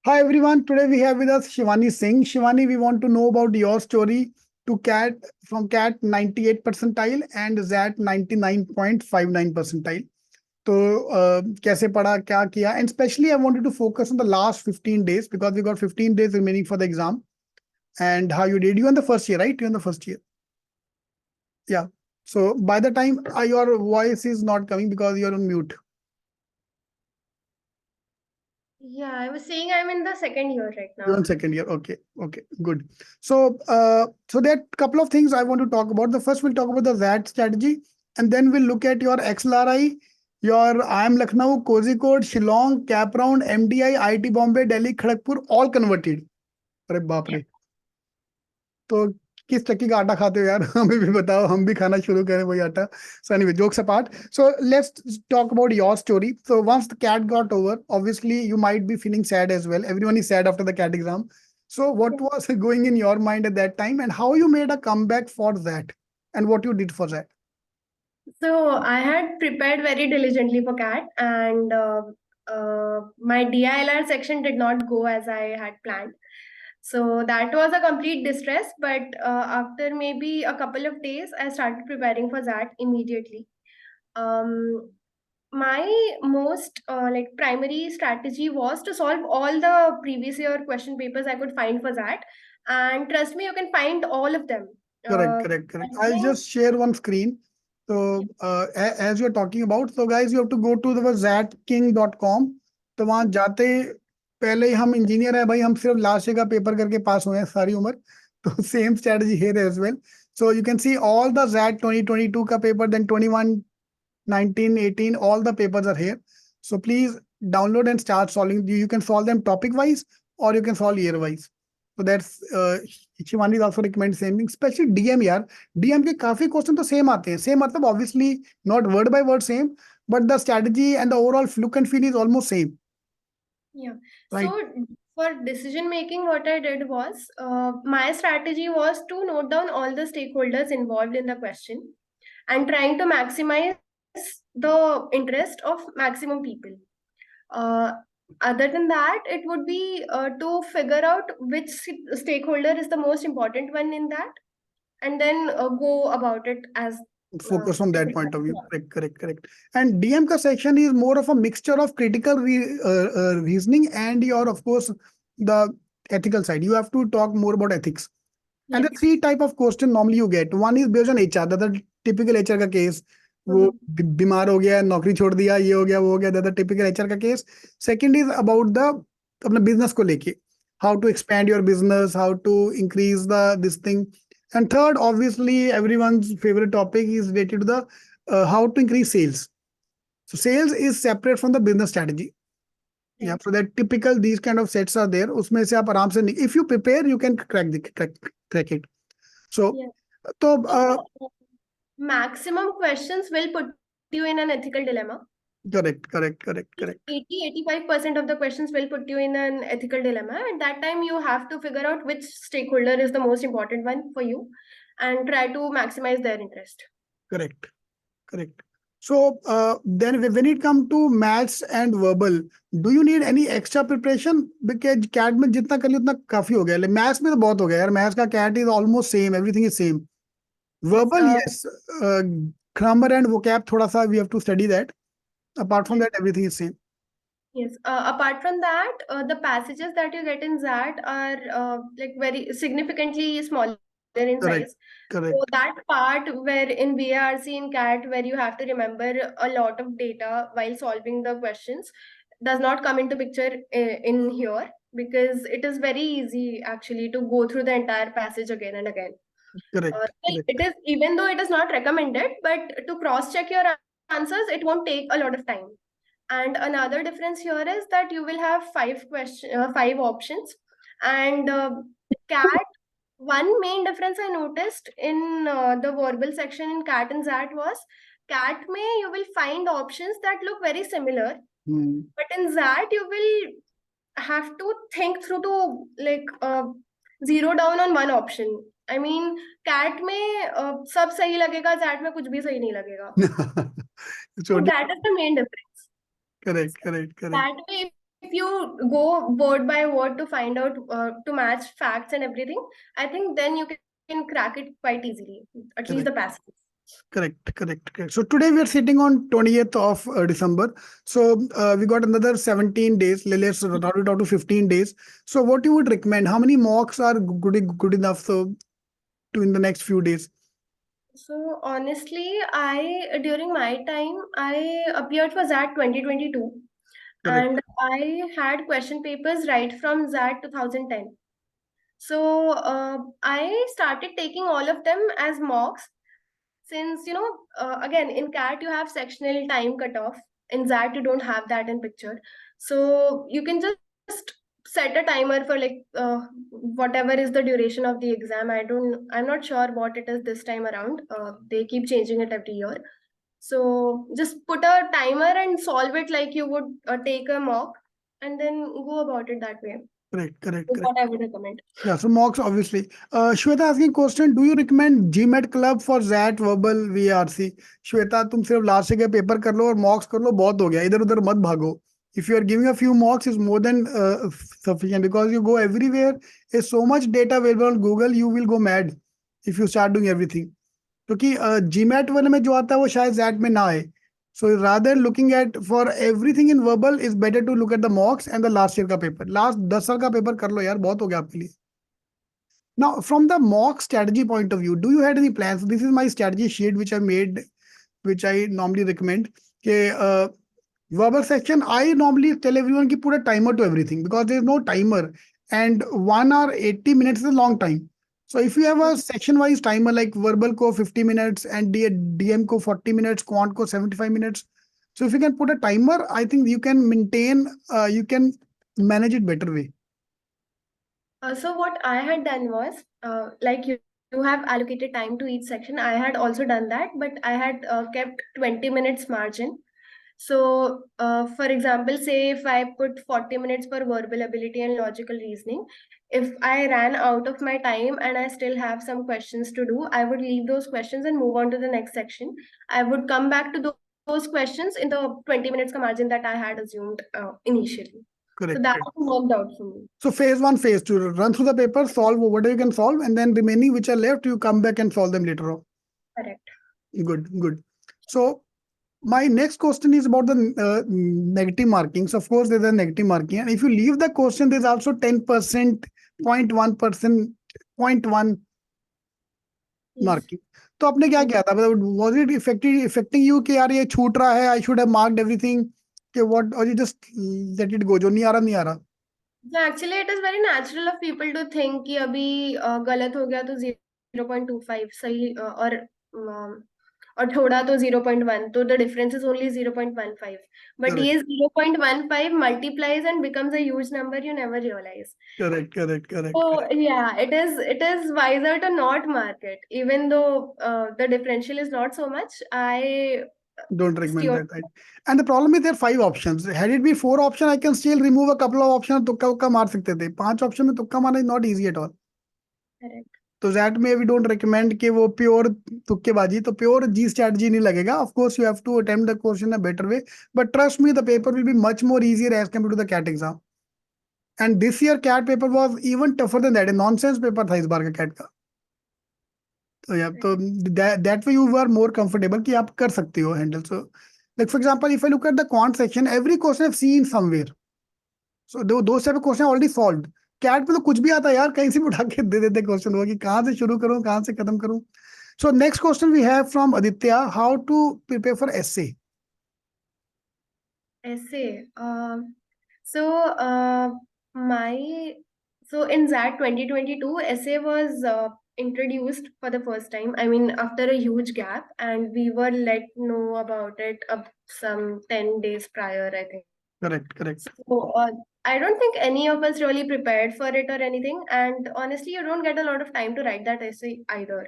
Hi everyone, today we have with us Shivani Singh. Shivani, we want to know about your story to CAT from CAT 98 percentile and XAT 99.59 percentile. तो कैसे पढ़ा क्या किया and especially I wanted to focus on the last 15 days because we got 15 days remaining for the exam and how you did. You in the first year, right? You in the first year. Yeah. So by the time your voice is not coming because you're on mute. Yeah, I was saying I'm in the second year right You're now. in second year. Okay. Okay. Good. So, so there are a couple of things I want to talk about. The first, we'll talk about the VAT strategy, and then we'll look at your XLRI, your IIM Lucknow, Kozhikode, Shillong, Cap Round, MDI, IIT Bombay, Delhi, Kharagpur, all converted. अरे बाप रे. तो किस चक्की का आटा खाते हो यार? हमें भी बताओ, हम भी खाना शुरू करें वही आटा. So anyway, jokes apart. So let's talk about your story. So once the CAT got over, obviously you might be feeling sad as well. Everyone is sad after the CAT exam. So what was going in your mind at that time, and how you made a comeback for that, and what you did for that? So I had prepared very diligently for CAT, and my DILR section did not go as I had planned. So that was a complete distress. But after maybe a couple of days, I started preparing for that immediately. My most like primary strategy was to solve all the previous year question papers I could find for that, and trust me, you can find all of them. Correct, correct, correct. I I'll think just share one screen. So as you're talking about, so guys, you have to go to the XATking.com. तो वहां जाते पहले ही हम engineer है भाई, हम सिर्फ last year का पेपर करके पास हुए हैं सारी उम्र. तो same strategy here as well. So you can see all the XAT 2022 का paper, then 21, 19, 18, all the papers are here. So please download and start solving. You can solve them topic wise or you can solve year wise. So that's Shivani is also recommend same thing, especially DM यार. DM के काफी question तो same आते हैं. Same मतलब obviously not word by word same, but the strategy and the overall look and feel is almost same. yeah. Right. So for decision making, what I did was my strategy was to note down all the stakeholders involved in the question and trying to maximize the interest of maximum people. Uh, Other than that, it would be to figure out which stakeholder is the most important one in that, and then go about it as Focus from if that it point of view. was. Correct, correct, correct. And DM ka section is more of a mixture of critical reasoning and your, of course, the ethical side. You have to talk more about ethics. And the Yes. three type of question normally you get. One is based on HR, the typical HR का case. वो बीमार हो गया, नौकरी छोड़ दिया, ये हो गया, वो हो गया, the typical HR का case. Second is about the अपने business को लेके. How to expand your business, how to increase the this thing. And third, obviously, everyone's favorite topic is related to the how to increase sales. So sales is separate from the business strategy. Yeah, so that typical these kind of sets are there. उसमें से आप आराम से if you prepare, you can crack it. So, Yes. तो So, maximum questions will put you in an ethical dilemma. correct. 80-85% of the questions will put you in an ethical dilemma. At that time, you have to figure out which stakeholder is the most important one for you and try to maximize their interest. Correct. So then when it comes to maths and verbal, do you need any extra preparation? Because CAT में जितना कर लिया उतना काफी हो गया. Like maths में तो बहुत हो गया यार. Maths का CAT is almost same. Everything is same. Yes. Verbal, yes. Grammar and vocab थोड़ा सा we have to study that. Apart from that, everything is same. Yes. Apart from that, the passages that you get in XAT are like very significantly smaller in size. Correct. So that part where in VARC in CAT, where you have to remember a lot of data while solving the questions, does not come into picture in here, because it is very easy actually to go through the entire passage again and again. Correct. It is, even though it is not recommended, but to cross check your answers, it won't take a lot of time. And another difference here is that you will have five options, and CAT. One main difference I noticed in the verbal section in CAT and XAT was CAT may you will find options that look very similar, but in XAT you will have to think through to like zero down on one option. I mean, CAT में सब सही लगेगा, XAT में कुछ भी सही नहीं लगेगा. So So that is the main difference. correct. That way, if if you go word by word to find out, to match facts and everything, I think then you can crack it quite easily, at least the Correct. passages. Correct. So today we are sitting on 20th of December. So we got another 17 days. Let's round it out to 15 days. So what you would recommend? How many mocks are good enough so to in the next few days? So honestly, during my time, I appeared for XAT 2022, Correct. and I had question papers right from XAT 2010. So I started taking all of them as mocks, since again, in CAT you have sectional time cutoff. In XAT you don't have that in picture, so you can just set a timer for like whatever is the duration of the exam. I'm not sure what it is this time around. They keep changing it every year, so just put a timer and solve it like you would take a mock, and then go about it that way. Correct. Is what I would recommend. Yeah, so mocks obviously. Shweta asking question, do you recommend GMAT club for ZAT verbal VRC? Shweta तुम सिर्फ last के paper कर लो और मॉक्स कर लो, बहुत हो गया, इधर उधर मत भागो. If you are giving a few mocks is more than sufficient, because you go everywhere, is so much data available on Google, you will go mad if you start doing everything. क्योंकि GMAT वाले में जो आता है वो शायद ZAT में ना आए. So rather looking at for everything in verbal is better to look at the mocks and the last year का पेपर. Last 10 साल का पेपर कर लो यार, बहुत हो गया आपके लिए. Now, from the mock strategy point of view, do you have any plans? This is my strategy sheet which I made, which I normally recommend. Okay, verbal section, I normally tell everyone to put a timer to everything, because there is no timer, and 1 hour 80 minutes is a long time. So if you have a section wise timer like verbal ko 50 minutes and DM ko 40 minutes, quant ko 75 minutes. So if you can put a timer, I think you can maintain, you can manage it better way. So what I had done was, like you have allocated time to each section. I had also done that, but I had kept 20 minutes margin. So, for example, say if I put 40 minutes for verbal ability and logical reasoning, if I ran out of my time and I still have some questions to do, I would leave those questions and move on to the next section. I would come back to those questions in the 20 minutes ka margin that I had assumed initially. So Correct. that worked out for me. So phase 1, phase 2, run through the paper, solve whatever you can solve, and then remaining which are left, you come back and solve them later on. Correct. Good. So my next question is about the negative markings. Of course, there's a negative marking, and if you leave the question, there's also 10%, 0.1%, 0.1 Yes. marking. तो आपने क्या किया था? मतलब was it affecting you कि यार ये छूट रहा है, I should have marked everything, कि what, or you just let it go, जो नहीं आ रहा नहीं आ रहा? So actually, it is very natural of people to think कि अभी गलत हो गया तो 0.25 सही, और थोड़ा तो 0.1, तो the difference is only 0.15. But Correct. ये 0.15 multiplies and becomes a huge number you never realize. Correct. So yeah, it is wiser to not mark it, even though the differential is not so much. I Don't recommend steer. that, right? And the problem is there are 5 options. Had it be 4 options, I can still remove a couple of options. तुक्का उक्का मार सकते थे. 5 option में तुक्का मारना is not easy at all. Correct. तो that में we don't recommend कि वो pure तुक्केबाजी, तो pure G strategy नहीं लगेगा. Of course, you have to attempt the question in a better way. But trust me, the paper will be much more easier as compared to the CAT exam. And this year CAT paper was even tougher than that. A nonsense paper था इस बार का CAT का. तो yeah, तो that way you were more comfortable कि आप कर सकते हो handle. So like for example, if I look at the quant section, every question I've seen somewhere. So those type of question already solved. CAT पे तो कुछ भी आता है यार, कहीं से भी उठा के दे देते क्वेश्चन वो कि कहाँ से शुरू करूँ, कहाँ से खत्म करूँ. So next question we have from Aditya: how to prepare for essay? Essay. So my so in XAT 2022, essay was introduced for the first time. I mean, after a huge gap, and we were let know about it some 10 days prior, I think. Correct. So I don't think any of us really prepared for it or anything. And honestly, you don't get a lot of time to write that essay either.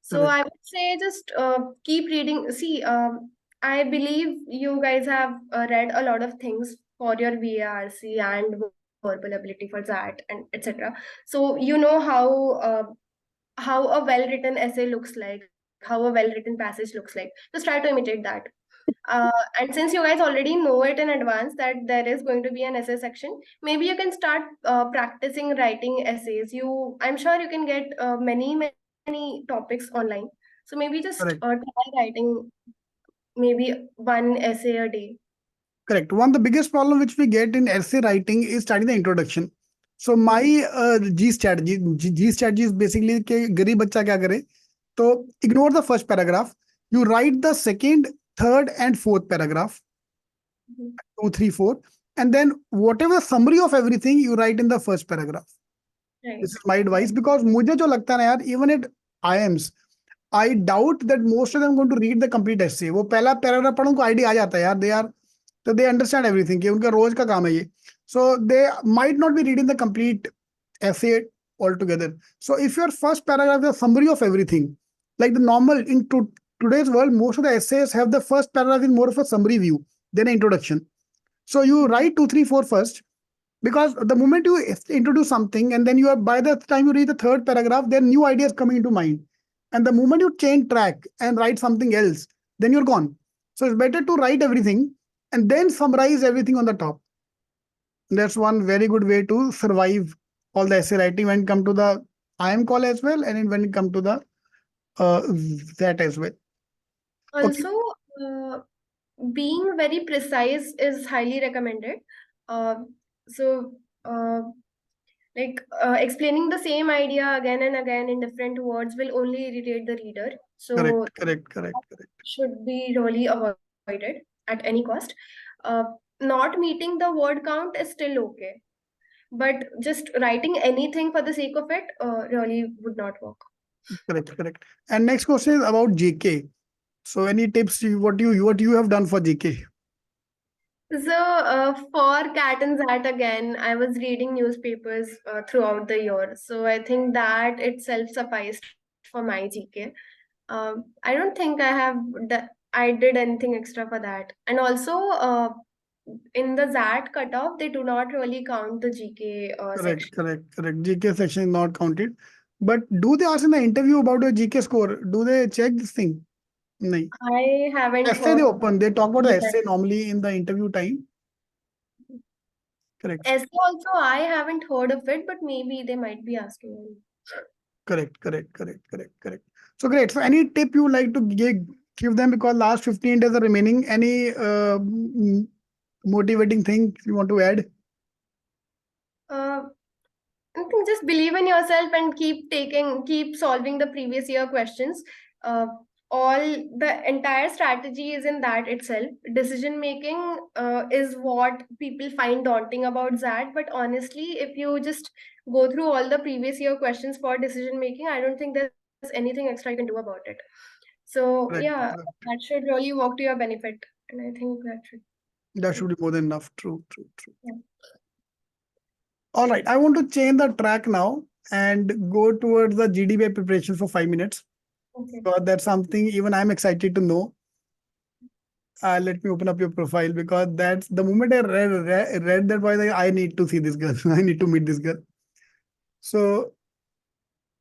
So Correct. I would say just keep reading. See, I believe you guys have read a lot of things for your VARC and verbal ability for that and etc. So you know how a well-written essay looks like, how a well-written passage looks like. Just try to imitate that. And since you guys already know it in advance that there is going to be an essay section, maybe you can start practicing writing essays. I'm sure you can get many topics online. So maybe just Correct. try writing maybe one essay a day. Correct. One of the biggest problem which we get in essay writing is studying the introduction. So my G strategy is basically कि गरीब बच्चा क्या करे? तो ignore the first paragraph. You write the second, third, and fourth paragraph, Mhm. 2, 3, 4, and then whatever summary of everything you write in the first paragraph. This Right. is my advice because मुझे जो लगता है ना यार, even at IIMs, I doubt that most of them are going to read the complete essay. वो पहला paragraph पढ़ो उनको idea आ जाता है यार. They understand everything कि उनका रोज का काम है ये. So they might not be reading the complete essay altogether. So if your first paragraph is a summary of everything, like the normal in today's world, most of the essays have the first paragraph in more of a summary view than an introduction. So you write 2, 3, 4 first, because the moment you introduce something and then you are, by the time you read the third paragraph, there are new ideas coming into mind. And the moment you change track and write something else, then you're gone. So it's better to write everything and then summarize everything on the top. That's one very good way to survive all the essay writing when it come to the IM call as well, and when it come to the that as well. Okay, Also, uh, being very precise is highly recommended. Uh, so, uh, explaining the same idea again and again in different words will only irritate the reader. So, correct. should be really avoided at any cost. Uh, Not meeting the word count is still okay, but just writing anything for the sake of it really would not work. Correct. And next question is about GK. So any tips what you have done for GK? So, for Cat and Zat again, I was reading newspapers throughout the year. So, I think that itself sufficed for my GK. I don't think I did anything extra for that. And also, in the ZAT cutoff, they do not really count the GK section. Correct. GK section is not counted. But do they ask in the interview about your GK score? Do they check this thing? No. I haven't Essay they heard open. They talk about the that. essay normally in the interview time. Correct. Essay also, I haven't heard of it, but maybe they might be asking. Correct. So great. So any tip you like to give them, because last 15 days are remaining. Any motivating thing you want to add? Uh, I think just believe in yourself and keep solving the previous year questions. Uh, all the entire strategy is in that itself. Decision making is what people find daunting about ZAT, but honestly, if you just go through all the previous year questions for decision making, I don't think there's anything extra you can do about it. So Correct. yeah, that should really work to your benefit, and I think that should. That should be more than enough. True. Yeah. All right. I want to change the track now and go towards the GDBA preparation for 5 minutes. Okay. Because that's something even I'm excited to know. Let me open up your profile, because that's the moment I read that, I need to see this girl. I need to meet this girl. So